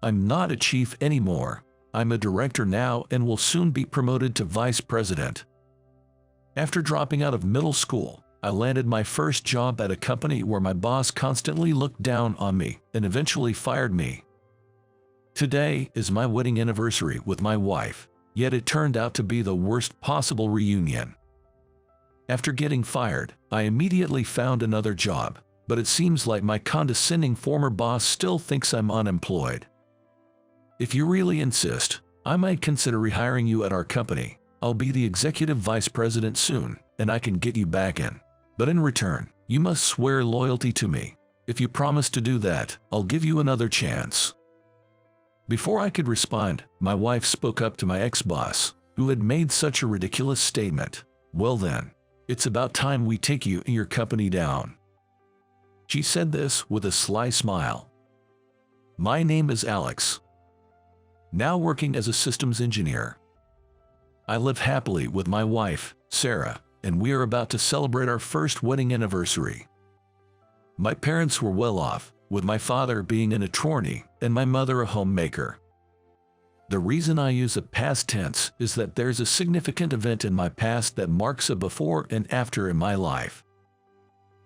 I'm not a chief anymore. I'm a director now and will soon be promoted to vice president. After dropping out of middle school, I landed my first job at a company where my boss constantly looked down on me and eventually fired me. Today is my wedding anniversary with my wife, yet it turned out to be the worst possible reunion. After getting fired, I immediately found another job, but it seems like my condescending former boss still thinks I'm unemployed. If you really insist, I might consider rehiring you at our company. I'll be the executive vice president soon, and I can get you back in. But in return, you must swear loyalty to me. If you promise to do that, I'll give you another chance. Before I could respond, my wife spoke up to my ex-boss, who had made such a ridiculous statement. Well then, it's about time we take you and your company down. She said this with a sly smile. My name is Alex. Now working as a systems engineer. I live happily with my wife, Sarah, and we are about to celebrate our first wedding anniversary. My parents were well off, with my father being an attorney and my mother a homemaker. The reason I use a past tense is that there's a significant event in my past that marks a before and after in my life.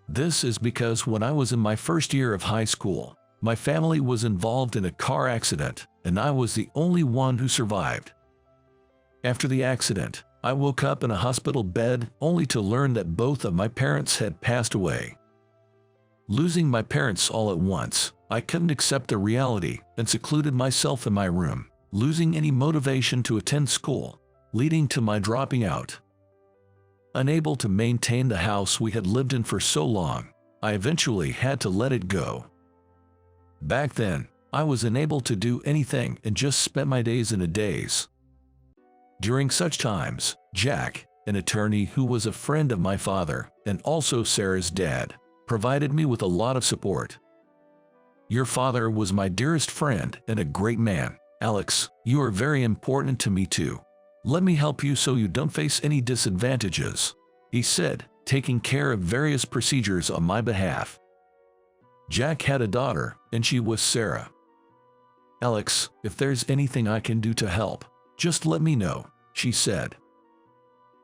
This is because when I was in my first year of high school, my family was involved in a car accident, and I was the only one who survived. After the accident, I woke up in a hospital bed only to learn that both of my parents had passed away. Losing my parents all at once, I couldn't accept the reality and secluded myself in my room, losing any motivation to attend school, leading to my dropping out. Unable to maintain the house we had lived in for so long, I eventually had to let it go. Back then, I was unable to do anything and just spent my days in a daze. During such times, Jack, an attorney who was a friend of my father and also Sarah's dad, provided me with a lot of support. Your father was my dearest friend and a great man. Alex, you are very important to me too. Let me help you so you don't face any disadvantages, he said, taking care of various procedures on my behalf. Jack had a daughter, and she was Sarah. Alex, if there's anything I can do to help, just let me know, she said.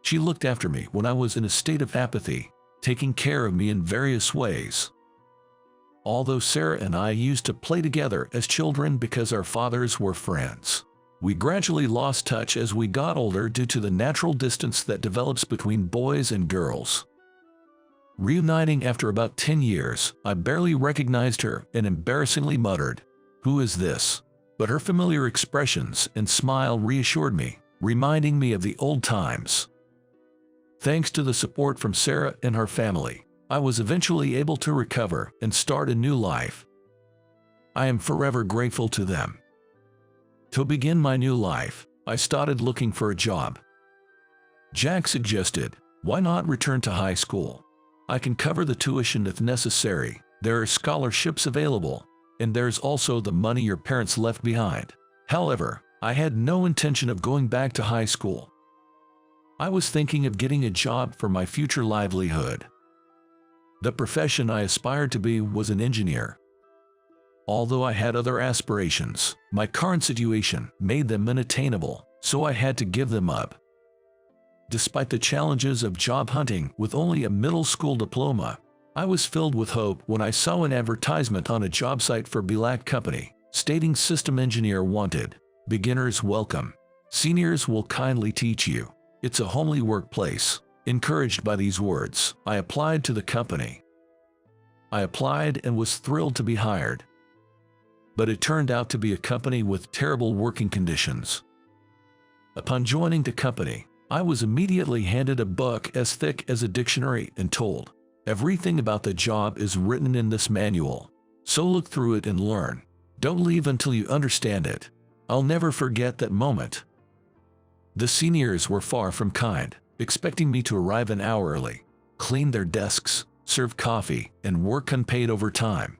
She looked after me when I was in a state of apathy, taking care of me in various ways. Although Sarah and I used to play together as children because our fathers were friends, we gradually lost touch as we got older due to the natural distance that develops between boys and girls. Reuniting after about 10 years, I barely recognized her and embarrassingly muttered, "Who is this?" But her familiar expressions and smile reassured me, reminding me of the old times. Thanks to the support from Sarah and her family, I was eventually able to recover and start a new life. I am forever grateful to them. To begin my new life, I started looking for a job. Jack suggested, why not return to high school? I can cover the tuition if necessary, there are scholarships available, and there's also the money your parents left behind. However, I had no intention of going back to high school. I was thinking of getting a job for my future livelihood. The profession I aspired to be was an engineer. Although I had other aspirations, my current situation made them unattainable, so I had to give them up. Despite the challenges of job hunting with only a middle school diploma, I was filled with hope when I saw an advertisement on a job site for Belak Company, stating system engineer wanted, beginners welcome, seniors will kindly teach you. It's a homely workplace. Encouraged by these words, I applied to the company. I applied and was thrilled to be hired. But it turned out to be a company with terrible working conditions. Upon joining the company, I was immediately handed a book as thick as a dictionary and told, everything about the job is written in this manual, so look through it and learn. Don't leave until you understand it. I'll never forget that moment. The seniors were far from kind, expecting me to arrive an hour early, clean their desks, serve coffee, and work unpaid overtime.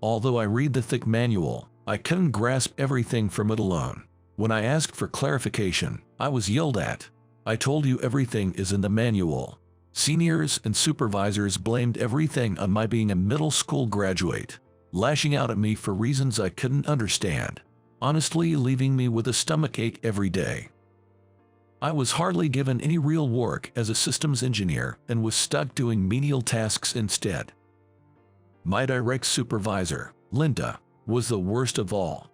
Although I read the thick manual, I couldn't grasp everything from it alone. When I asked for clarification, I was yelled at. I told you everything is in the manual. Seniors and supervisors blamed everything on my being a middle school graduate. lashing out at me for reasons I couldn't understand, honestly leaving me with a stomachache every day. I was hardly given any real work as a systems engineer and was stuck doing menial tasks instead. My direct supervisor, Linda, was the worst of all.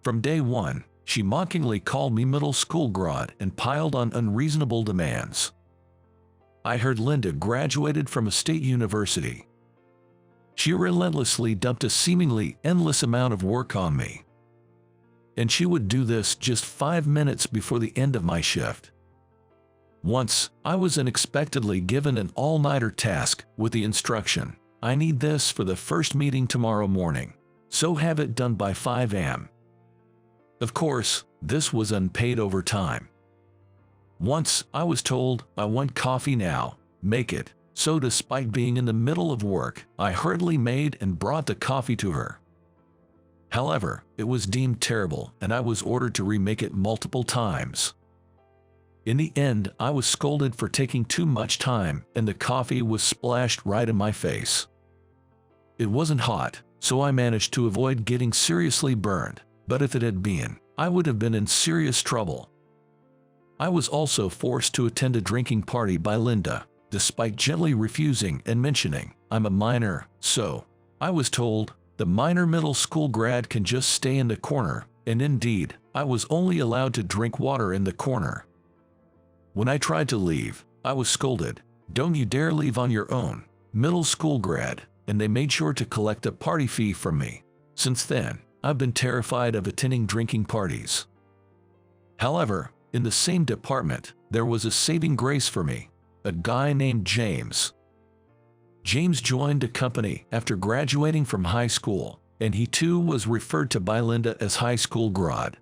From day one, she mockingly called me middle school grad and piled on unreasonable demands. I heard Linda graduated from a state university. She relentlessly dumped a seemingly endless amount of work on me. And she would do this just 5 minutes before the end of my shift. Once, I was unexpectedly given an all-nighter task with the instruction, "I need this for the first meeting tomorrow morning, so have it done by 5 a.m." Of course, this was unpaid overtime. Once, I was told, "I want coffee now, make it," so despite being in the middle of work, I hurriedly made and brought the coffee to her. However, it was deemed terrible and I was ordered to remake it multiple times. In the end, I was scolded for taking too much time and the coffee was splashed right in my face. It wasn't hot, so I managed to avoid getting seriously burned, but if it had been, I would have been in serious trouble. I was also forced to attend a drinking party by Linda, despite gently refusing and mentioning, "I'm a minor," so I was told, "The minor middle school grad can just stay in the corner," and indeed, I was only allowed to drink water in the corner. When I tried to leave, I was scolded, "Don't you dare leave on your own, middle school grad," and they made sure to collect a party fee from me. Since then, I've been terrified of attending drinking parties. However, in the same department, there was a saving grace for me, a guy named James. James joined the company after graduating from high school, and he too was referred to by Linda as high school grad.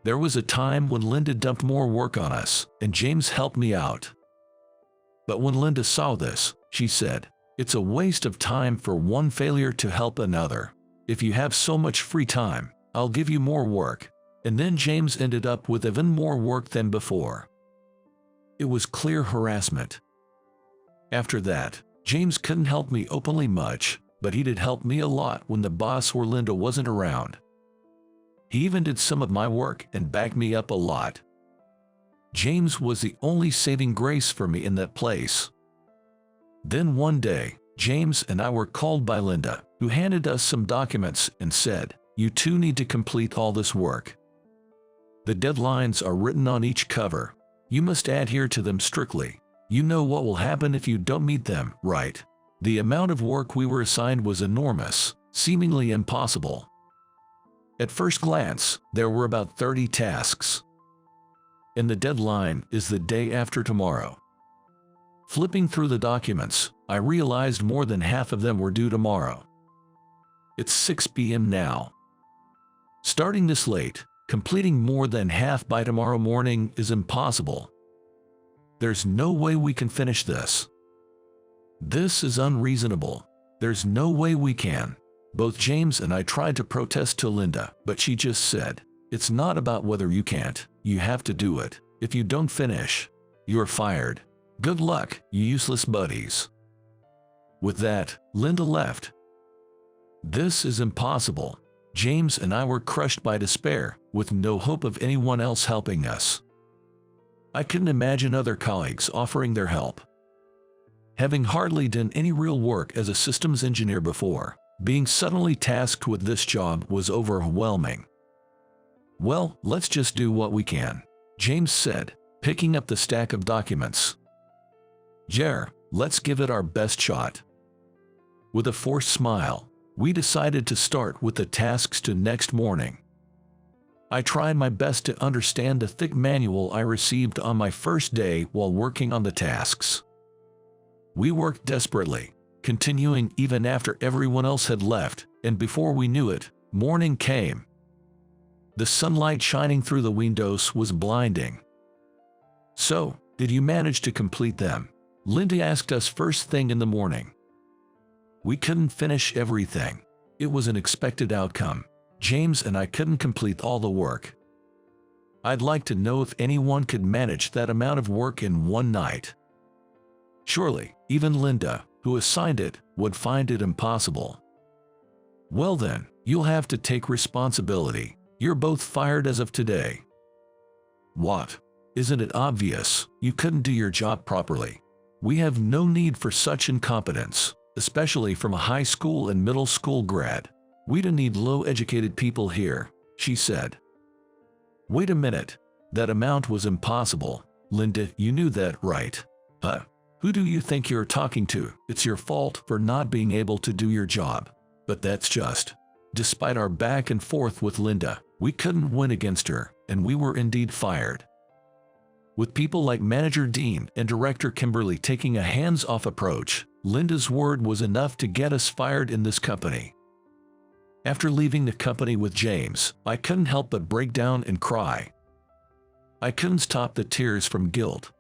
There was a time when Linda dumped more work on us, and James helped me out. But when Linda saw this, she said, "It's a waste of time for one failure to help another. If you have so much free time, I'll give you more work." And then James ended up with even more work than before. It was clear harassment. After that, James couldn't help me openly much, but he did help me a lot when the boss or Linda wasn't around. He even did some of my work and backed me up a lot. James was the only saving grace for me in that place. Then one day, James and I were called by Linda, who handed us some documents and said, "You two need to complete all this work. The deadlines are written on each cover. You must adhere to them strictly. You know what will happen if you don't meet them, right?" The amount of work we were assigned was enormous, seemingly impossible. At first glance, there were about 30 tasks. And the deadline is the day after tomorrow. Flipping through the documents, I realized more than half of them were due tomorrow. It's 6 p.m. now. Starting this late, completing more than half by tomorrow morning is impossible. There's no way we can finish this. This is unreasonable. There's no way we can. Both James and I tried to protest to Linda, but she just said, "It's not about whether you can't, you have to do it. If you don't finish, you're fired. Good luck, you useless buddies." With that, Linda left. This is impossible. James and I were crushed by despair, with no hope of anyone else helping us. I couldn't imagine other colleagues offering their help. Having hardly done any real work as a systems engineer before, being suddenly tasked with this job was overwhelming. "Well, let's just do what we can," James said, picking up the stack of documents. "Jer, let's give it our best shot." With a forced smile, we decided to start with the tasks to next morning. I tried my best to understand the thick manual I received on my first day while working on the tasks. We worked desperately, continuing even after everyone else had left, and before we knew it, morning came. The sunlight shining through the windows was blinding. "So, did you manage to complete them?" Linda asked us first thing in the morning. We couldn't finish everything. It was an expected outcome. James and I couldn't complete all the work. I'd like to know if anyone could manage that amount of work in one night. Surely, even Linda, who assigned it, would find it impossible. Well then, you'll have to take responsibility. You're both fired as of today. What? Isn't it obvious? You couldn't do your job properly. We have no need for such incompetence, especially from a high school and middle school grad. We don't need low-educated people here, she said. Wait a minute. That amount was impossible. Linda, you knew that, right? Who do you think you're talking to? It's your fault for not being able to do your job. But that's just. Despite our back and forth with Linda, we couldn't win against her, and we were indeed fired. With people like Manager Dean and Director Kimberly taking a hands-off approach, Linda's word was enough to get us fired in this company. After leaving the company with James, I couldn't help but break down and cry. I couldn't stop the tears from guilt.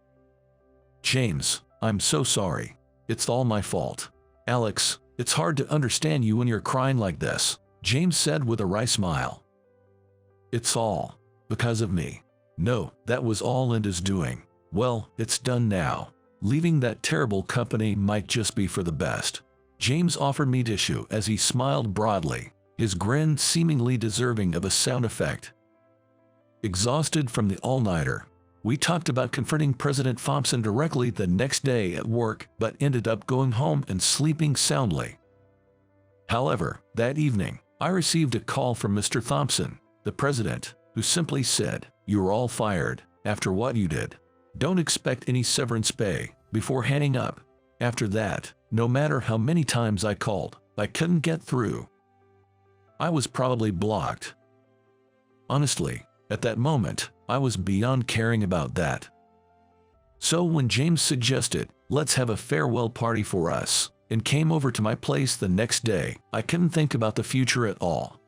James, I'm so sorry. It's all my fault. Alex, it's hard to understand you when you're crying like this, James said with a wry smile. It's all because of me. No, that was all Linda's doing. Well, it's done now. Leaving that terrible company might just be for the best. James offered me tissue as he smiled broadly, his grin seemingly deserving of a sound effect. Exhausted from the all-nighter, we talked about confronting President Thompson directly the next day at work, but ended up going home and sleeping soundly. However, that evening, I received a call from Mr. Thompson, the president, who simply said, "You're all fired after what you did. Don't expect any severance pay," before hanging up. After that, no matter how many times I called, I couldn't get through. I was probably blocked. Honestly, at that moment, I was beyond caring about that. So when James suggested, "Let's have a farewell party for us," and came over to my place the next day, I couldn't think about the future at all.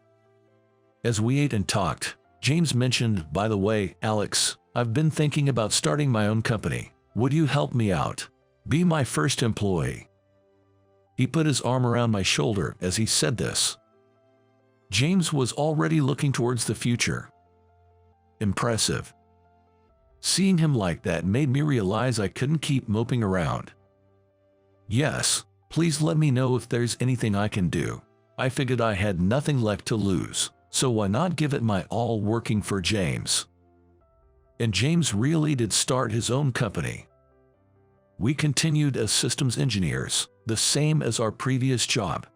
As we ate and talked, James mentioned, "By the way, Alex, I've been thinking about starting my own company. Would you help me out? Be my first employee?" He put his arm around my shoulder as he said this. James was already looking towards the future. Impressive. Seeing him like that made me realize I couldn't keep moping around. "Yes, please let me know if there's anything I can do." I figured I had nothing left to lose, so why not give it my all working for James? And James really did start his own company. We continued as systems engineers, the same as our previous job.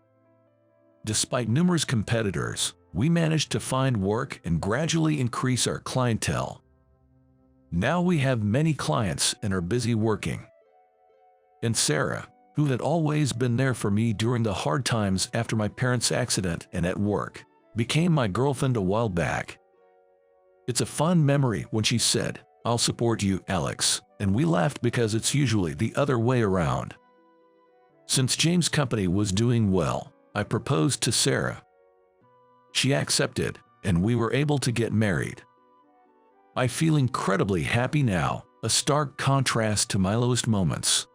Despite numerous competitors, we managed to find work and gradually increase our clientele. Now we have many clients and are busy working. And Sarah, who had always been there for me during the hard times after my parents' accident and at work, became my girlfriend a while back. It's a fond memory when she said, "I'll support you, Alex," and we laughed because it's usually the other way around. Since James' company was doing well, I proposed to Sarah. She accepted, and we were able to get married. I feel incredibly happy now, a stark contrast to my lowest moments.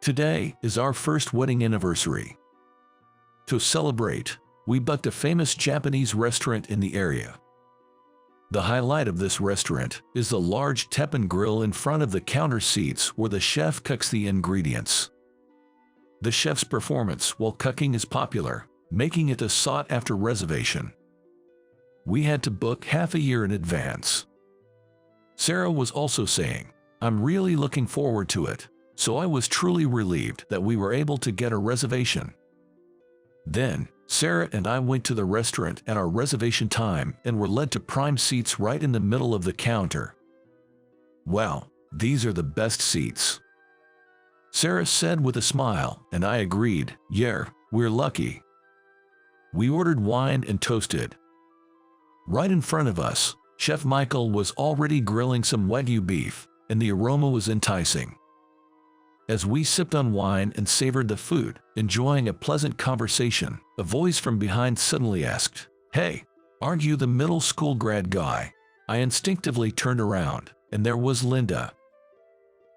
Today is our first wedding anniversary. To celebrate, we booked a famous Japanese restaurant in the area. The highlight of this restaurant is the large teppan grill in front of the counter seats where the chef cooks the ingredients. The chef's performance while cooking is popular, making it a sought-after reservation. We had to book half a year in advance. Sarah was also saying, "I'm really looking forward to it," so I was truly relieved that we were able to get a reservation. Then, Sarah and I went to the restaurant at our reservation time and were led to prime seats right in the middle of the counter. "Wow, these are the best seats," Sarah said with a smile, and I agreed, "Yeah, we're lucky." We ordered wine and toasted. Right in front of us, Chef Michael was already grilling some Wagyu beef, and the aroma was enticing. As we sipped on wine and savored the food, enjoying a pleasant conversation, a voice from behind suddenly asked, "Hey, aren't you the middle school grad guy?" I instinctively turned around, and there was Linda.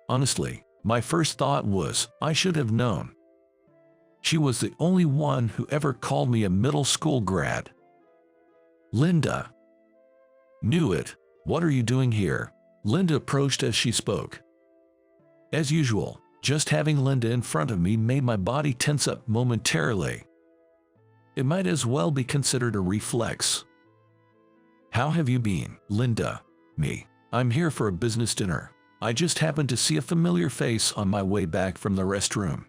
Honestly, my first thought was, I should have known. She was the only one who ever called me a middle school grad. "Linda." "Knew it. What are you doing here?" Linda approached as she spoke. As usual, just having Linda in front of me made my body tense up momentarily. It might as well be considered a reflex. How have you been, Linda? Me. I'm here for a business dinner. I just happened to see a familiar face on my way back from the restroom.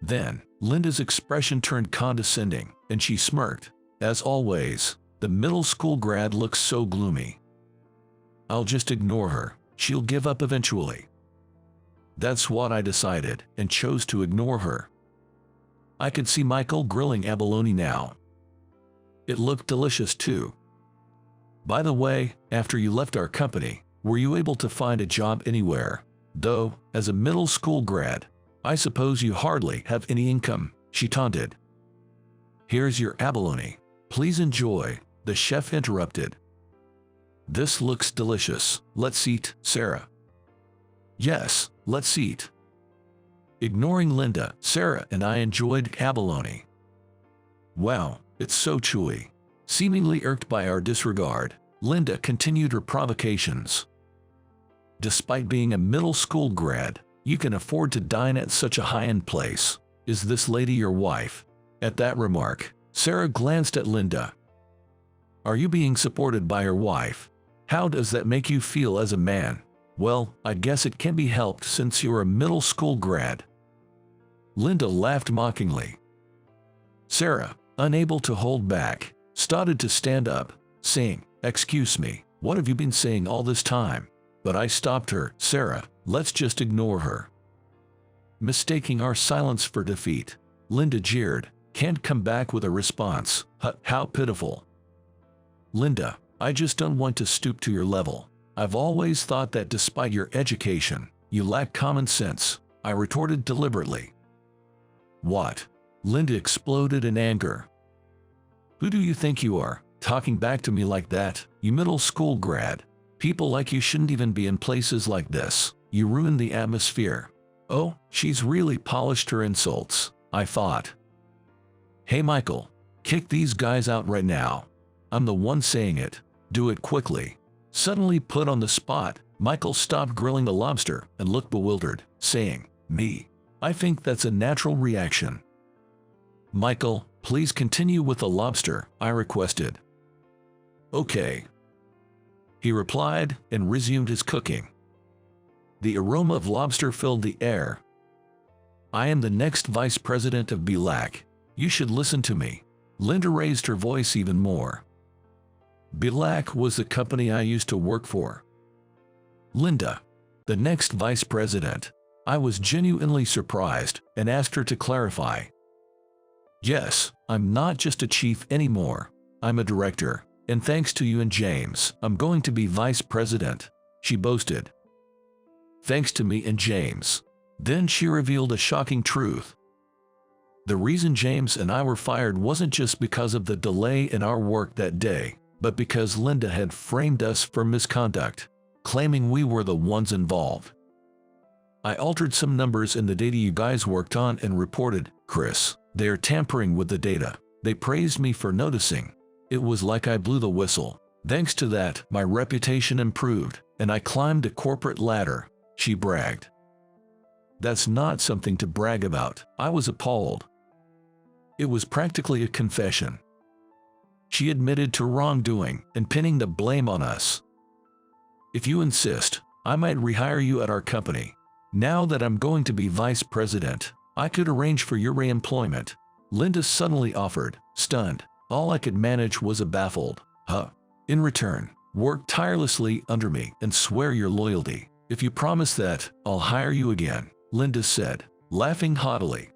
Then, Linda's expression turned condescending, and she smirked. As always, the middle school grad looks so gloomy. I'll just ignore her. She'll give up eventually. That's what I decided, and chose to ignore her. I could see Michael grilling abalone now. It looked delicious too. By the way, after you left our company, were you able to find a job anywhere? Though, as a middle school grad, I suppose you hardly have any income, she taunted. Here's your abalone. Please enjoy, the chef interrupted. This looks delicious. Let's eat, Sarah. Yes, let's eat. Ignoring Linda, Sarah and I enjoyed abalone. Wow, it's so chewy. Seemingly irked by our disregard, Linda continued her provocations. Despite being a middle school grad, you can afford to dine at such a high-end place. Is this lady your wife? At that remark, Sarah glanced at Linda. Are you being supported by your wife? How does that make you feel as a man? Well, I guess it can be helped since you're a middle school grad. Linda laughed mockingly. Sarah, unable to hold back, started to stand up, saying, "Excuse me, what have you been saying all this time?" But I stopped her. Sarah, let's just ignore her. Mistaking our silence for defeat, Linda jeered. Can't come back with a response. How pitiful. Linda, I just don't want to stoop to your level. I've always thought that despite your education, you lack common sense, I retorted deliberately. What? Linda exploded in anger. Who do you think you are, talking back to me like that, you middle school grad? People like you shouldn't even be in places like this. You ruin the atmosphere. Oh, she's really polished her insults, I thought. Hey Michael, kick these guys out right now. I'm the one saying it. Do it quickly. Suddenly put on the spot, Michael stopped grilling the lobster and looked bewildered, saying, Me. I think that's a natural reaction. Michael, please continue with the lobster, I requested. Okay. He replied and resumed his cooking. The aroma of lobster filled the air. I am the next vice president of BLAC. You should listen to me. Linda raised her voice even more. BLAC was the company I used to work for. Linda, the next vice president. I was genuinely surprised and asked her to clarify. Yes, I'm not just a chief anymore. I'm a director, and thanks to you and James, I'm going to be vice president, she boasted. Thanks to me and James. Then she revealed a shocking truth. The reason James and I were fired wasn't just because of the delay in our work that day, but because Linda had framed us for misconduct, claiming we were the ones involved. I altered some numbers in the data you guys worked on and reported, Chris, they are tampering with the data. They praised me for noticing. It was like I blew the whistle. Thanks to that, my reputation improved, and I climbed the corporate ladder, she bragged. That's not something to brag about. I was appalled. It was practically a confession. She admitted to wrongdoing and pinning the blame on us. If you insist, I might rehire you at our company. Now that I'm going to be vice president, I could arrange for your reemployment. Linda suddenly offered, stunned. All I could manage was a baffled, huh? In return, work tirelessly under me and swear your loyalty. If you promise that, I'll hire you again, Linda said, laughing haughtily.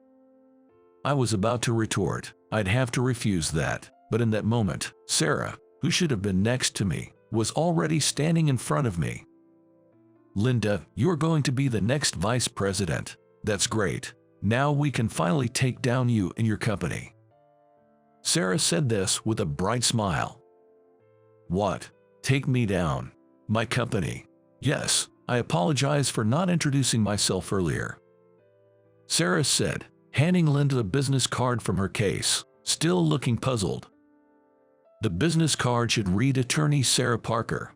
I was about to retort, I'd have to refuse that, but in that moment, Sarah, who should have been next to me, was already standing in front of me. Linda, you're going to be the next vice president. That's great. Now we can finally take down you and your company. Sarah said this with a bright smile. What? Take me down? My company? Yes, I apologize for not introducing myself earlier. Sarah said, handing Linda a business card from her case, still looking puzzled. The business card should read Attorney Sarah Parker.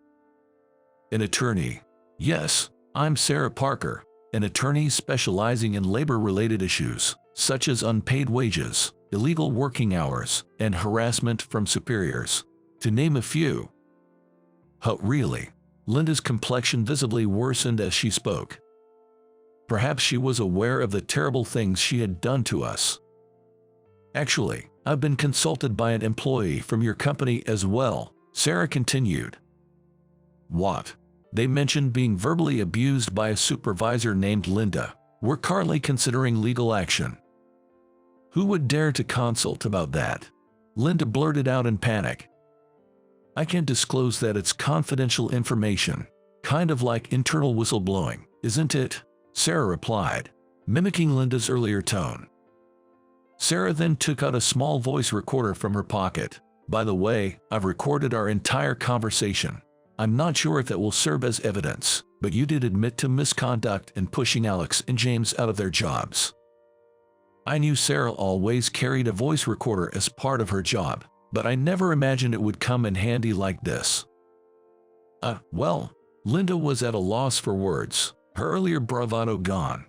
An attorney? Yes, I'm Sarah Parker, an attorney specializing in labor-related issues, such as unpaid wages, illegal working hours, and harassment from superiors, to name a few. Oh, really? Linda's complexion visibly worsened as she spoke. Perhaps she was aware of the terrible things she had done to us. Actually, I've been consulted by an employee from your company as well, Sarah continued. What? They mentioned being verbally abused by a supervisor named Linda. We're currently considering legal action. Who would dare to consult about that? Linda blurted out in panic. I can't disclose that, it's confidential information. Kind of like internal whistleblowing, isn't it? Sarah replied, mimicking Linda's earlier tone. Sarah then took out a small voice recorder from her pocket. By the way, I've recorded our entire conversation. I'm not sure if that will serve as evidence, but you did admit to misconduct and pushing Alex and James out of their jobs. I knew Sarah always carried a voice recorder as part of her job, but I never imagined it would come in handy like this. Well, Linda was at a loss for words, her earlier bravado gone.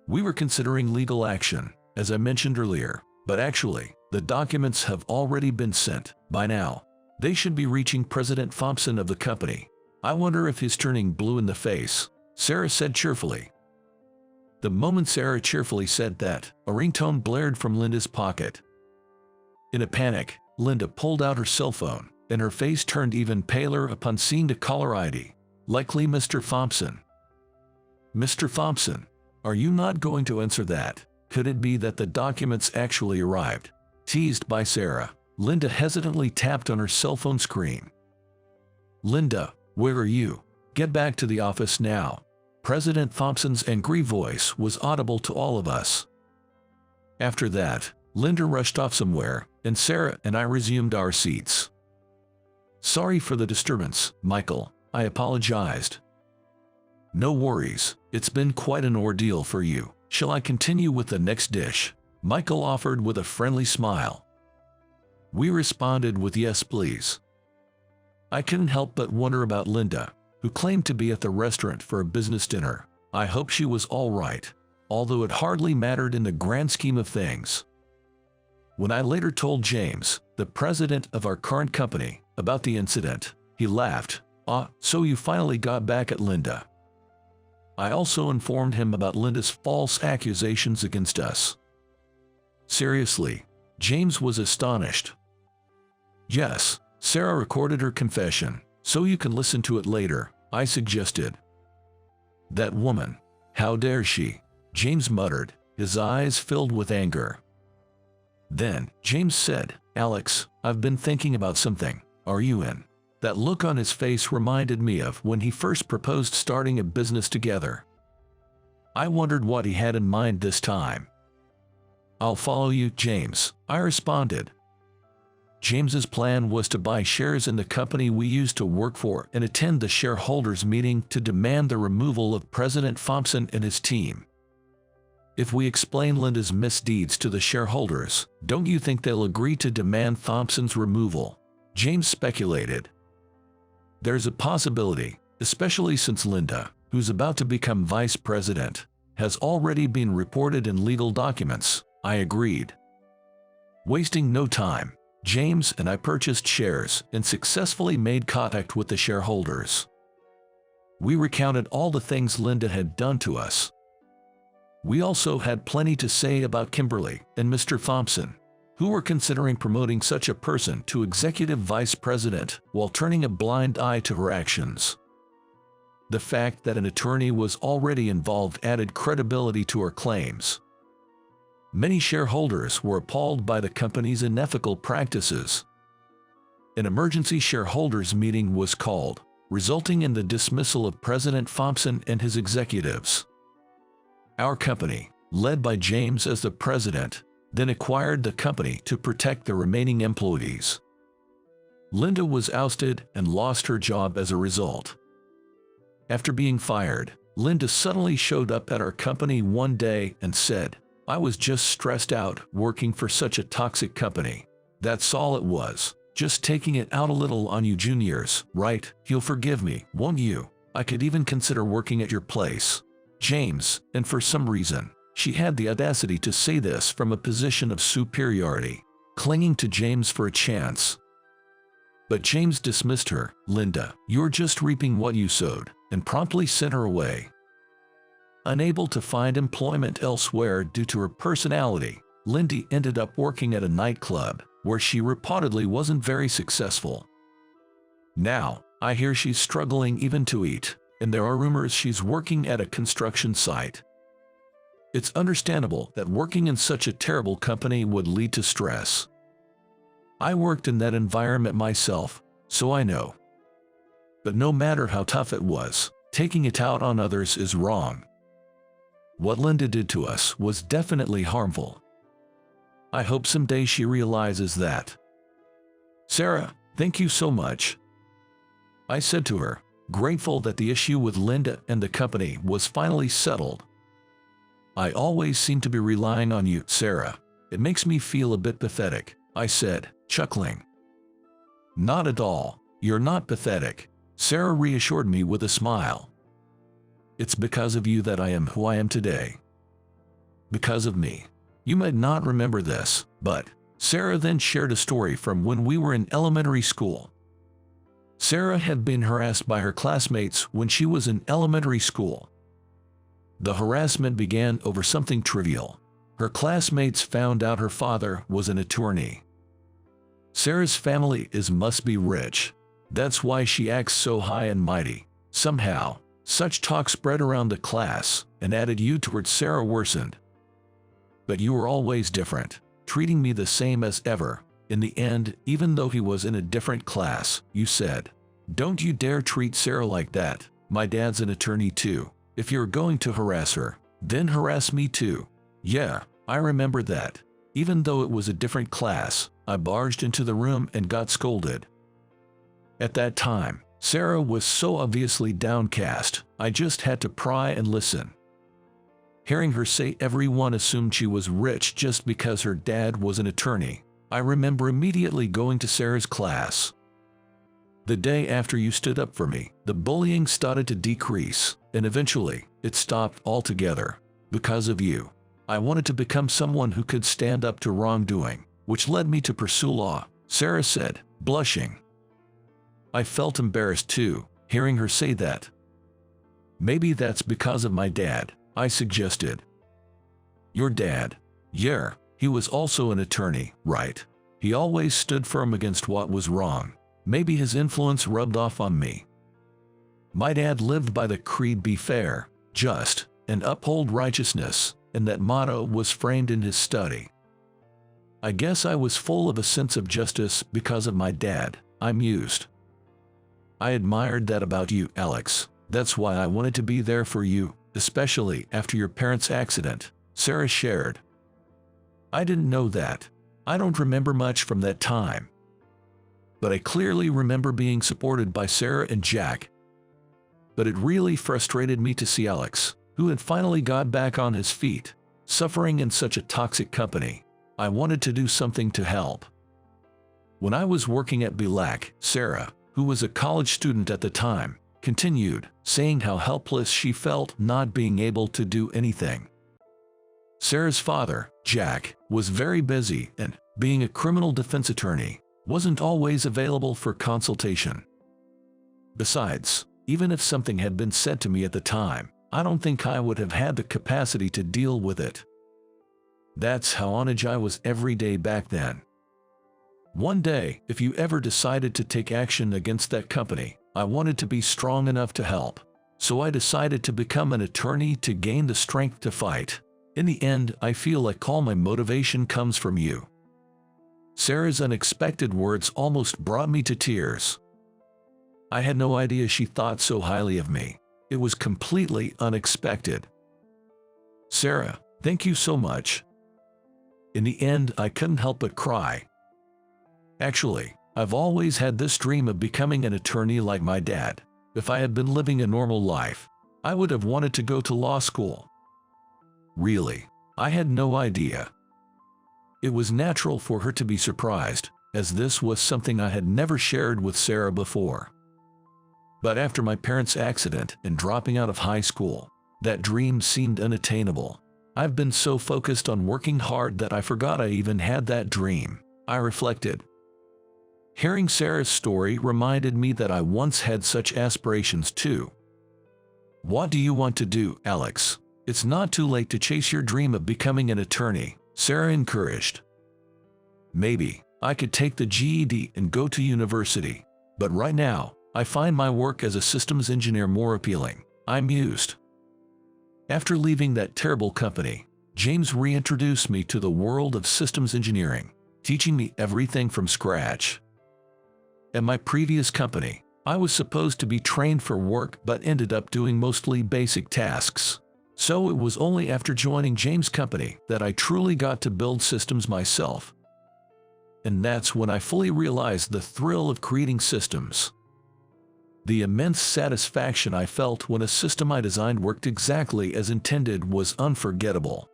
We were considering legal action, as I mentioned earlier, but actually, the documents have already been sent. By now, they should be reaching President Thompson of the company. I wonder if he's turning blue in the face, Sarah said cheerfully. The moment Sarah cheerfully said that, a ringtone blared from Linda's pocket. In a panic, Linda pulled out her cell phone, and her face turned even paler upon seeing the caller ID. Likely Mr. Thompson. Mr. Thompson, are you not going to answer that? Could it be that the documents actually arrived? Teased by Sarah, Linda hesitantly tapped on her cell phone screen. Linda, where are you? Get back to the office now. President Thompson's angry voice was audible to all of us. After that, Linda rushed off somewhere, and Sarah and I resumed our seats. Sorry for the disturbance, Michael, I apologized. No worries, it's been quite an ordeal for you. Shall I continue with the next dish? Michael offered with a friendly smile. We responded with yes please. I couldn't help but wonder about Linda, who claimed to be at the restaurant for a business dinner. I hope she was all right, although it hardly mattered in the grand scheme of things. When I later told James, the president of our current company, about the incident, he laughed. So you finally got back at Linda. I also informed him about Linda's false accusations against us. Seriously, James was astonished. Yes, Sarah recorded her confession, so you can listen to it later, I suggested. That woman, how dare she? James muttered, his eyes filled with anger. Then, James said, Alex, I've been thinking about something. Are you in? That look on his face reminded me of when he first proposed starting a business together. I wondered what he had in mind this time. I'll follow you, James, I responded. James's plan was to buy shares in the company we used to work for and attend the shareholders' meeting to demand the removal of President Thompson and his team. If we explain Linda's misdeeds to the shareholders, don't you think they'll agree to demand Thompson's removal? James speculated. There's a possibility, especially since Linda, who's about to become vice president, has already been reported in legal documents, I agreed. Wasting no time, James and I purchased shares and successfully made contact with the shareholders. We recounted all the things Linda had done to us. We also had plenty to say about Kimberly and Mr. Thompson, who were considering promoting such a person to executive vice president while turning a blind eye to her actions. The fact that an attorney was already involved added credibility to her claims. Many shareholders were appalled by the company's unethical practices. An emergency shareholders meeting was called, resulting in the dismissal of President Thompson and his executives. Our company, led by James as the president, then acquired the company to protect the remaining employees. Linda was ousted and lost her job as a result. After being fired, Linda suddenly showed up at our company one day and said, I was just stressed out working for such a toxic company. That's all it was, just taking it out a little on you juniors, right? You'll forgive me, won't you? I could even consider working at your place, James, and for some reason, She had the audacity to say this from a position of superiority, clinging to James for a chance. But James dismissed her. "Linda, you're just reaping what you sowed," and promptly sent her away. Unable to find employment elsewhere due to her personality, Lindy ended up working at a nightclub, where she reportedly wasn't very successful. Now, I hear she's struggling even to eat, and there are rumors she's working at a construction site. It's understandable that working in such a terrible company would lead to stress. I worked in that environment myself, so I know. But no matter how tough it was, taking it out on others is wrong. What Linda did to us was definitely harmful. I hope someday she realizes that. "Sarah, thank you so much," I said to her, grateful that the issue with Linda and the company was finally settled. "I always seem to be relying on you, Sarah. It makes me feel a bit pathetic," I said, chuckling. "Not at all. You're not pathetic," Sarah reassured me with a smile. "It's because of you that I am who I am today. Because of me. You might not remember this, but..." Sarah then shared a story from when we were in elementary school. Sarah had been harassed by her classmates when she was in elementary school. The harassment began over something trivial. Her classmates found out her father was an attorney. Sarah's family must be rich. That's why she acts so high and mighty. Somehow, such talk spread around the class, and attitude towards Sarah worsened. "But you were always different, treating me the same as ever. In the end, even though he was in a different class, you said, 'Don't you dare treat Sarah like that. My dad's an attorney too. If you're going to harass her, then harass me too.'" Yeah, I remember that. Even though it was a different class, I barged into the room and got scolded. At that time, Sarah was so obviously downcast, I just had to pry and listen. Hearing her say everyone assumed she was rich just because her dad was an attorney, I remember immediately going to Sarah's class. "The day after you stood up for me, the bullying started to decrease, and eventually, it stopped altogether. Because of you. I wanted to become someone who could stand up to wrongdoing, which led me to pursue law," Sarah said, blushing. I felt embarrassed too, hearing her say that. "Maybe that's because of my dad," I suggested. "Your dad? Yeah, he was also an attorney, right? He always stood firm against what was wrong. Maybe his influence rubbed off on me. My dad lived by the creed, be fair, just, and uphold righteousness, and that motto was framed in his study. I guess I was full of a sense of justice because of my dad," I mused. "I admired that about you, Alex. That's why I wanted to be there for you, especially after your parents' accident," Sarah shared. I didn't know that. I don't remember much from that time. But I clearly remember being supported by Sarah and Jack. But it really frustrated me to see Alex, who had finally got back on his feet, suffering in such a toxic company. I wanted to do something to help. When I was working at Bilac, Sarah, who was a college student at the time, continued, saying how helpless she felt not being able to do anything. Sarah's father, Jack, was very busy and, being a criminal defense attorney, wasn't always available for consultation. Besides, even if something had been said to me at the time, I don't think I would have had the capacity to deal with it. That's how on edge I was every day back then. One day, if you ever decided to take action against that company, I wanted to be strong enough to help. So I decided to become an attorney to gain the strength to fight. In the end, I feel like all my motivation comes from you." Sarah's unexpected words almost brought me to tears. I had no idea she thought so highly of me. It was completely unexpected. "Sarah, thank you so much." In the end, I couldn't help but cry. Actually, I've always had this dream of becoming an attorney like my dad. If I had been living a normal life, I would have wanted to go to law school. Really, I had no idea. It was natural for her to be surprised, as this was something I had never shared with Sarah before. But after my parents' accident and dropping out of high school, that dream seemed unattainable. I've been so focused on working hard that I forgot I even had that dream, I reflected. Hearing Sarah's story reminded me that I once had such aspirations too. What do you want to do, Alex? It's not too late to chase your dream of becoming an attorney, Sarah encouraged. Maybe I could take the GED and go to university, but right now, I find my work as a systems engineer more appealing, I mused. After leaving that terrible company, James reintroduced me to the world of systems engineering, teaching me everything from scratch. At my previous company, I was supposed to be trained for work but ended up doing mostly basic tasks. So it was only after joining James' company that I truly got to build systems myself. And that's when I fully realized the thrill of creating systems. The immense satisfaction I felt when a system I designed worked exactly as intended was unforgettable.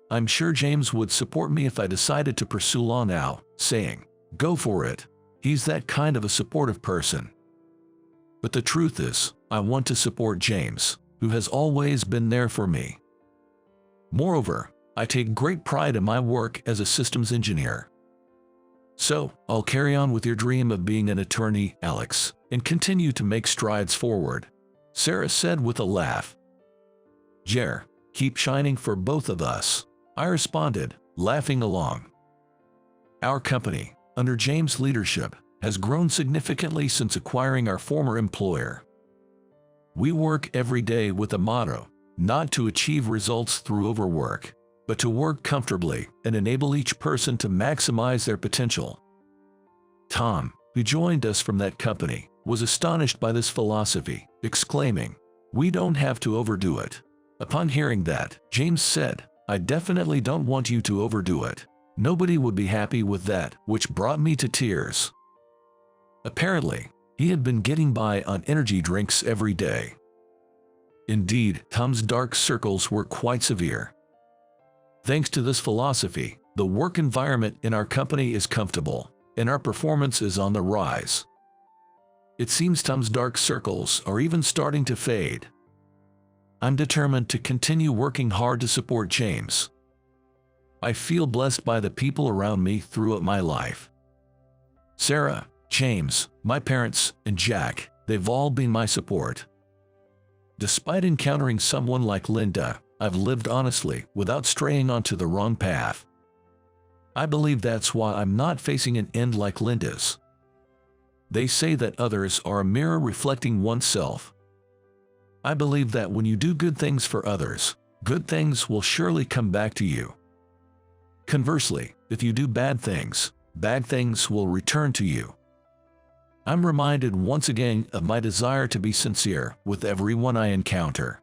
I'm sure James would support me if I decided to pursue law now, saying, "Go for it." He's that kind of a supportive person. But the truth is, I want to support James, who has always been there for me. Moreover, I take great pride in my work as a systems engineer. So, I'll carry on with your dream of being an attorney, Alex, and continue to make strides forward, Sarah said with a laugh. Jer, keep shining for both of us, I responded, laughing along. Our company, under James' leadership, has grown significantly since acquiring our former employer. We work every day with a motto, not to achieve results through overwork, but to work comfortably and enable each person to maximize their potential. Tom, who joined us from that company, was astonished by this philosophy, exclaiming, "We don't have to overdo it." Upon hearing that, James said, "I definitely don't want you to overdo it. Nobody would be happy with that," which brought me to tears. Apparently, he had been getting by on energy drinks every day. Indeed, Tom's dark circles were quite severe. Thanks to this philosophy, the work environment in our company is comfortable, and our performance is on the rise. It seems Tom's dark circles are even starting to fade. I'm determined to continue working hard to support James. I feel blessed by the people around me throughout my life. Sarah, James, my parents, and Jack, they've all been my support. Despite encountering someone like Linda, I've lived honestly without straying onto the wrong path. I believe that's why I'm not facing an end like Linda's. They say that others are a mirror reflecting oneself. I believe that when you do good things for others, good things will surely come back to you. Conversely, if you do bad things will return to you. I'm reminded once again of my desire to be sincere with everyone I encounter.